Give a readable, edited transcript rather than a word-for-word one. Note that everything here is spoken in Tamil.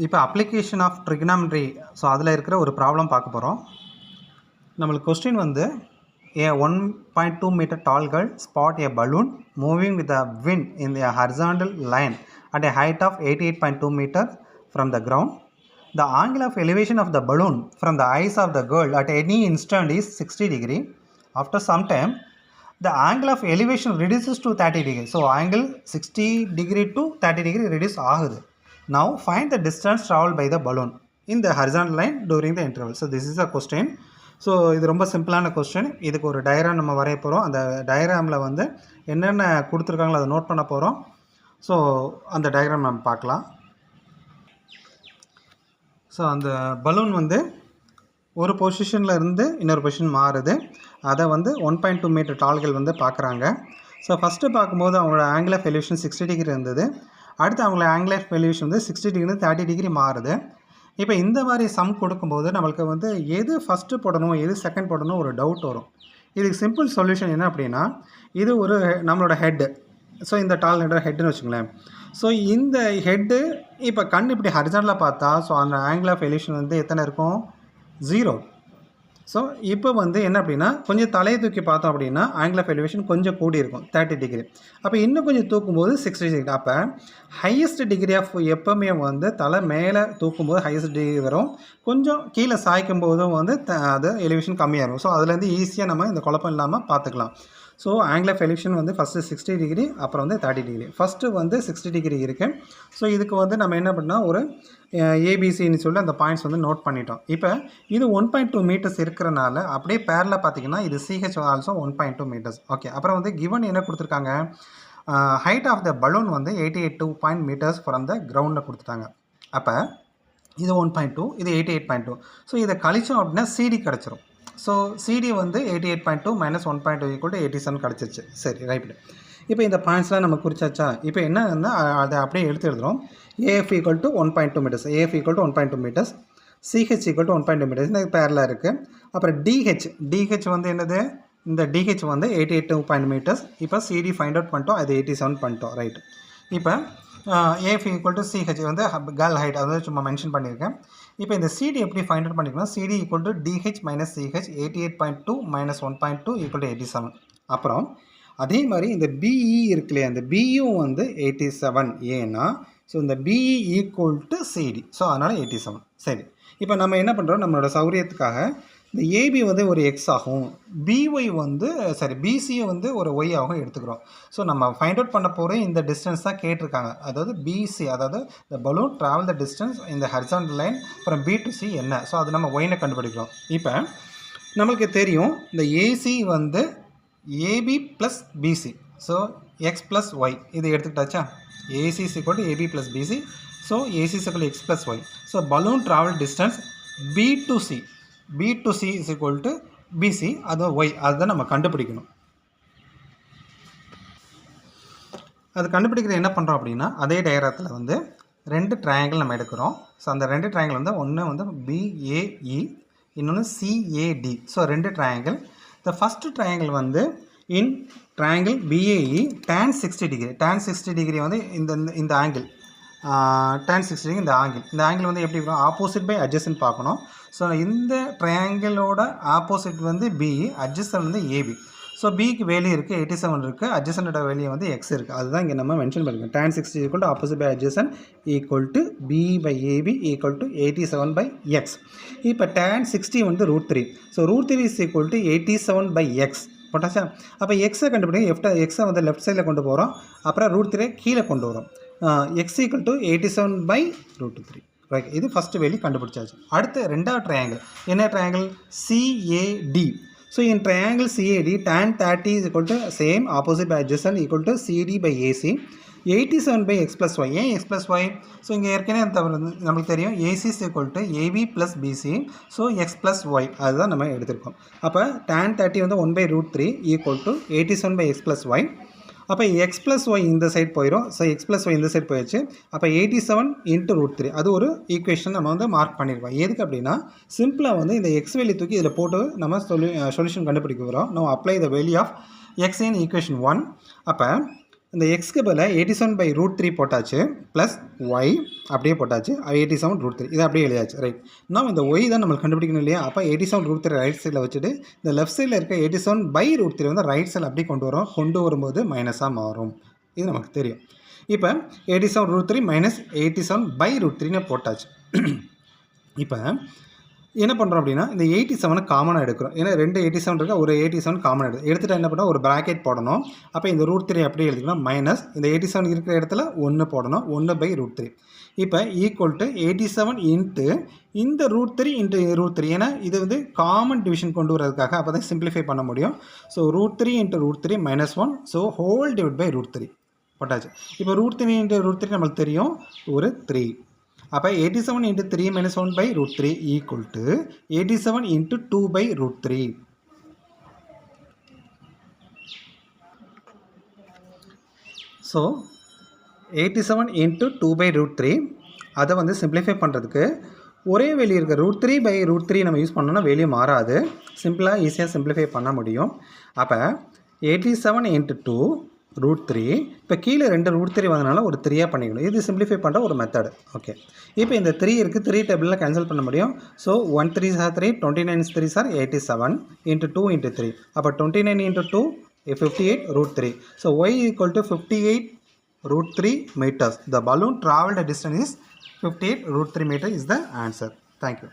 இப்போ அப்ளிகேஷன் ஆஃப் ட்ரிகனாமெட்ரி ஸோ அதில் இருக்கிற ஒரு ப்ராப்ளம் பார்க்க போகிறோம். நம்மளுக்கு கொஸ்டின் வந்து a 1.2 meter tall girl spot a balloon moving with the wind in the horizontal line at a height of 88.2 meter from the ground. The angle of elevation of the balloon from the eyes of the girl at any instant is 60 degree. After some time, the angle of elevation reduces to 30 degree. So angle 60 degree to 30 degree reduce ஆகுது. Now find the distance traveled by the balloon in the horizontal line during the interval. So this is a question. So இது ரொம்ப சிம்பிளான கொஸ்டின். இதுக்கு ஒரு டயக்ராம் நம்ம வரைய போகிறோம். அந்த டயக்ராமில் வந்து என்னென்ன கொடுத்துருக்காங்களோ அதை நோட் பண்ண போகிறோம். ஸோ அந்த டயக்ராம் நம்ம பார்க்கலாம். ஸோ அந்த பலூன் வந்து ஒரு பொசிஷனில் இருந்து இன்னொரு பொசிஷன் மாறுது. அதை வந்து 1.2 மீட்டர் டால்கள் வந்து பார்க்குறாங்க. ஸோ ஃபஸ்ட்டு பார்க்கும்போது அவங்களோட ஆங்கிள் ஆஃப் எலிவேஷன் 60 டிகிரி இருந்தது. அடுத்து அவங்களோட ஆங்கிள் ஆஃப் எலிவேஷன் வந்து 60 டிகிரி 30 டிகிரி மாறுது. இப்போ இந்த மாதிரி சம் கொடுக்கும்போது நம்மளுக்கு வந்து எது ஃபஸ்ட்டு போடணும் எது செகண்ட் போடணும் ஒரு டவுட் வரும். இதுக்கு சிம்பிள் சொல்யூஷன் என்ன அப்படின்னா, இது ஒரு நம்மளோட ஹெட்டு. ஸோ இந்த டால் ஹெட்டுன்னு வச்சுங்களேன். ஸோ இந்த ஹெட்டு இப்போ கண் இப்படி ஹரிசாண்டலாக பார்த்தா ஸோ அந்த ஆங்கிள் ஆஃப் எலிவேஷன் வந்து எத்தனை இருக்கும்? 0. ஸோ இப்போ வந்து என்ன அப்படின்னா கொஞ்சம் தலையை தூக்கி பார்த்தோம் அப்படின்னா ஆங்கிள் ஆஃப் எலிவேஷன் கொஞ்சம் கூடி இருக்கும் 30 டிகிரி. அப்போ இன்னும் கொஞ்சம் தூக்கும்போது 60 டிகிரி. அப்போ ஹையஸ்ட் டிகிரி ஆஃப் எப்போவுமே வந்து தலை மேலே தூக்கும்போது ஹையஸ்ட் டிகிரி வரும். கொஞ்சம் கீழே சாய்க்கும் போதும் வந்து அது எலிவேஷன் கம்மியாக இருக்கும். ஸோ அதுலேருந்து ஈஸியாக நம்ம இந்த குழப்பம் இல்லாமல் பார்த்துக்கலாம். ஸோ ஆங்கிள் ஆஃப் எலிவேஷன் வந்து ஃபஸ்ட்டு 60 டிகிரி அப்புறம் வந்து 30 டிகிரி. ஃபஸ்ட்டு வந்து 60 டிகிரி இருக்குது. ஸோ இதுக்கு வந்து நம்ம என்ன பண்ணால் ஒரு ஏபிசின்னு சொல்லி அந்த பாயிண்ட்ஸ் வந்து நோட் பண்ணிட்டோம். இப்போ இது 1.2 மீட்டர்ஸ் இருக்கிறனால அப்படியே பேரில் பார்த்தீங்கன்னா இது சிஹெச் ஆல்சோ 1.2 மீட்டர்ஸ். ஓகே, அப்புறம் வந்து கிவன் என்ன கொடுத்துருக்காங்க, ஹைட் ஆஃப் த பலூன் வந்து 88.2 மீட்டர்ஸ் ஃப்ரம் த கிரவுண்டில் கொடுத்துட்டாங்க. அப்போ இது 1.2 இது 88.2. ஸோ இதை கழிச்சோம் அப்படின்னா சிடி கிடச்சிரும். ஸோ சிடி வந்து 88.2 மைனஸ் 1.2 ஈக்குவல் டு 87 கிடச்சிருச்சு. சரி, ரைட்டு. இப்போ இந்த பாயிண்ட்ஸ்லாம் நம்ம குறிச்சாச்சா? இப்போ என்னன்னா அதை அப்படியே எடுத்து எழுதுகிறோம். AF equal to 1.2 meters, AF equal to 1.2 meters, CH equal to 1.2 meters. இந்த பேரில் இருக்குது. அப்புறம் டிஹெச் வந்து என்னது? இந்த டிஹெச் வந்து 88.2 மீட்டர்ஸ். இப்போ சிடி ஃபைண்ட் அவுட் பண்ணிட்டோம், அது 87 பண்ணிட்டோம். ரைட்டு. இப்போ ஏஎஃப் ஈக்குவல் டு சிஹெச் வந்து கேர்ள் ஹைட், அதை சும்மா மென்ஷன் பண்ணியிருக்கேன். இப்போ இந்த சிடி எப்படி ஃபைண்ட் அவுட் பண்ணிக்கணும்? CD equal to DH minus CH 88.2 minus 1.2 equal to 87. அப்புறம் அதே மாதிரி இந்த பிஇ இருக்கு இல்லையா, அந்த பியும் வந்து 87 ஏன்னா ஸோ இந்த BE equal to CD. So அதனால் 87. சரி, இப்போ நம்ம என்ன பண்ணுறோம், நம்மளோட சௌரியத்துக்காக இந்த ஏபி வந்து ஒரு எக்ஸ் ஆகும், பிஒய் வந்து பிசியை வந்து ஒரு ஒய் ஆகும் எடுத்துக்கிறோம். ஸோ நம்ம ஃபைண்ட் அவுட் பண்ண போகிற இந்த டிஸ்டன்ஸ் தான் கேட்டிருக்காங்க. அதாவது பிசி, அதாவது இந்த பலூன் ட்ராவல் த டிஸ்டன்ஸ் இந்த horizontal line from B to C என்ன. ஸோ அது நம்ம ஒய்னை கண்டுபிடிக்கிறோம். இப்போ நம்மளுக்கு தெரியும் இந்த ஏசி வந்து AB plus BC. So X plus Y இது எடுத்துக்கிட்டாச்சா? AC is equal to AB plus BC. So AC is equal to X plus Y. So balloon travel distance B to C, B to C is equal to BC, அது ஒய். அதுதான் நம்ம கண்டுபிடிக்கணும். அது கண்டுபிடிக்கிற என்ன பண்ணுறோம் அப்படின்னா அதே டயக்ராத்தில் வந்து 2 ட்ரையாங்கிள் நம்ம எடுக்கிறோம். ஸோ அந்த 2 ட்ரையாங்கிள் வந்து ஒன்று வந்து பிஏஇ, இன்னொன்று சிஏடி. So 2 triangle. இந்த ஃபஸ்ட்டு ட்ரையாங்கிள் வந்து இன் triangle BAE tan 60 degree. tan 60 degree வந்து இந்த ஆங்கிள் tan 60 டிகிரி இந்த ஆங்கிள் வந்து எப்படி இருக்கும்? ஆப்போசிட் பை அட்ஜசன்ட் பார்க்கணும். ஸோ இந்த ட்ரையாங்கிளோட ஆப்போசிட் வந்து பிஇ, அட்ஜசன்ட் வந்து ஏபி. ஸோ பிக்கு வேல்யூ இருக்குது 87 இருக்குது, அட்ஜசன்ட்டோட வேல்யூ வந்து எக்ஸ் இருக்குது. அதுதான் இங்கே நம்ம மென்ஷன் பண்ணிருக்கோம். tan 60 equal to opposite by adjacent equal to B by AB equal to 87 by X. இப்போ tan 60 வந்து √3. So √3 is equal to 87 by X போட்டாச்சா? அப்போ எக்ஸை கண்டுபிடிக்க எக்ஸை வந்து லெஃப்ட் சைடில் கொண்டு போகிறோம், அப்புறம் √3 கீழே கொண்டு வரோம். X equal to 87 by √3. Right, இது ஃபஸ்ட்டு வேல்யூ கண்டுபிடிச்சாச்சு. அடுத்து ரெண்டாவது ட்ரையாங்கிள். என்ன triangle? CAD. So in triangle CAD tan 30 is equal to same opposite by adjacent equal to CD by AC 87 by x plus y. ஏன் x plus y? ஸோ இங்கே ஏற்கனவே நம்மளுக்கு தெரியும் AC is equal to AB plus BC. So x plus y அதுதான் நம்ம எடுத்திருக்கோம். அப்போ tan 30 வந்து 1 by √3 equal to 87 by x plus y. அப்போ எக்ஸ் ப்ளஸ் ஒய் இந்த சைட் போயிடும். ஸோ எக்ஸ் ப்ளஸ் ஒய் இந்த சைட் போயிடுச்சு. அப்போ 87 இன்ட்டு √3 அது ஒரு ஈக்குவேஷன் நம்ம வந்து மார்க் பண்ணியிருக்கோம். எதுக்கு அப்படின்னா சிம்பிளாக வந்து இந்த எக்ஸ் வேல்யூ தூக்கி இதில் போட்டு நம்ம சொல்யூஷன் கண்டுபிடிக்க வரோம். நம்ம apply the value of x in equation 1. அப்போ இந்த எக்ஸ்க்கு பதில் 87/√3 போட்டாச்சு ப்ளஸ் ஒய் அப்படியே போட்டாச்சு 87√3 இதை அப்படியே எழுதியாச்சு ரைட். நான் இந்த ஒய் தான் நம்மளுக்கு கண்டுபிடிக்கணும் இல்லையா? அப்போ 87√3 ரைட் சைடில் வச்சுட்டு இந்த லெஃப்ட் சைடில் இருக்க 87/√3 வந்து ரைட் சைடில் அப்படியே கொண்டு வரும்போது மைனஸாக மாறும். இது நமக்கு தெரியும். இப்போ 87√3 மைனஸ் 87/√3 போட்டாச்சு. இப்போ என்ன பண்ணுறோம் அப்படின்னா இந்த 87 காமனாக எடுக்கிறோம். ஏன்னா 2 87 இருக்கா, ஒரு 87 காமனாக எடுத்துகிட்டு என்ன பண்ணோம், ஒரு ப்ராக்கெட் போடணும். அப்போ இந்த √3 அப்படியே எழுதிக்கணும் மைனஸ் இந்த 87 இருக்கிற இடத்துல 1 போடணும் 1/√3. இப்போ ஈக்குவல் டு 87 இன்ட்டு இந்த √3 இன்ட்டு √3. ஏன்னா இது வந்து காமன் டிவிஷன் கொண்டு வரதுக்காக அப்போ தான் சிம்பிளிஃபை பண்ண முடியும். ஸோ √3 இன்ட்டு √3 -1 ஸோ ஹோல் /√3 போட்டாச்சு. இப்போ √3 இன்ட்டு √3 நம்மளுக்கு தெரியும் ஒரு 3. அப்போ 87 into 3 - 1/√3 equal to 87 into 2/√3. So 87 into 2/√3 அதை வந்து சிம்பிளிஃபை பண்ணுறதுக்கு ஒரே வெளியே இருக்க √3/√3 நம்ம யூஸ் பண்ணோன்னா வெளியே மாறாது. சிம்பிளாக ஈஸியாக சிம்பிளிஃபை பண்ண முடியும். அப்போ 87 இன்ட்டு 2√3 இப்போ கீழே 2 √3 வந்தனால ஒரு 3 பண்ணிக்கணும். இது சிம்பிளிஃபை பண்ணுற ஒரு மெத்தடு. ஓகே, இப்போ இந்த 3 இருக்குது, 3 டேபிளில் கேன்சல் பண்ண முடியும். So 1 3 are 3, 29 3 are 87 into 2 into 3. அப்போ 29 into 2 58√3. So y equal to 58√3 meters. The balloon traveled distance is 58√3 meter is the answer. Thank you.